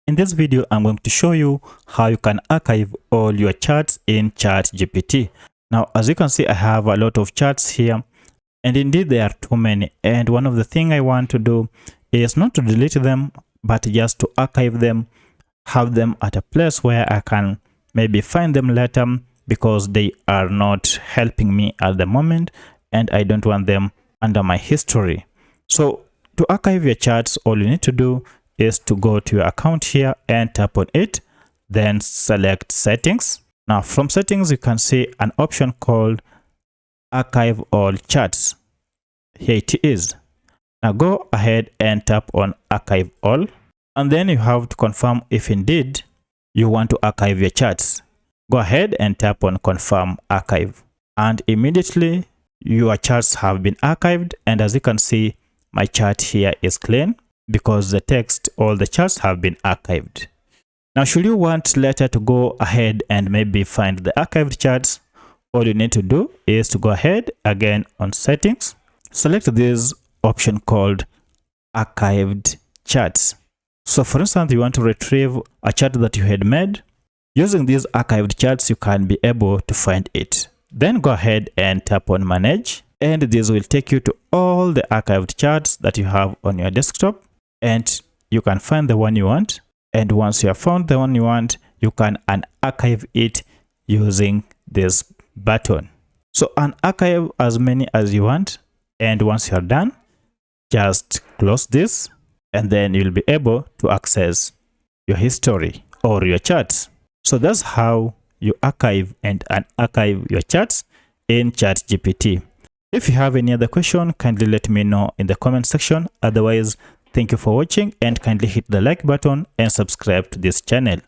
In this video, I'm going to show you how you can archive all your charts in ChatGPT. Now, as you can see, I have a lot of charts here, and indeed there are too many. And one of the things I want to do is not to delete them, but just to archive them, have them at a place where I can maybe find them later, because they are not helping me at the moment and I don't want them under my history. So to archive your charts, all you need to do is to go to your account here and tap on it, then select settings. Now from settings, you can see an option called archive all charts. Here it is. Now go ahead and tap on archive all, and then you have to confirm if indeed you want to archive your charts. Go ahead and tap on confirm archive, and immediately your charts have been archived. And as you can see, my chart here is clean because the text, all the charts have been archived. Now, should you want later to go ahead and maybe find the archived charts, all you need to do is to go ahead again on settings, select this option called archived charts. So for instance, you want to retrieve a chart that you had made. Using these archived charts, you can be able to find it. Then go ahead and tap on manage, and this will take you to all the archived charts that you have on your desktop, and you can find the one you want. And once you have found the one you want, you can unarchive it using this button. So unarchive as many as you want, and once you are done, just close this, and then you'll be able to access your history or your charts. So that's how you archive and unarchive your charts in ChatGPT. If you have any other question, kindly let me know in the comment section. Otherwise, thank you for watching, and kindly hit the like button and subscribe to this channel.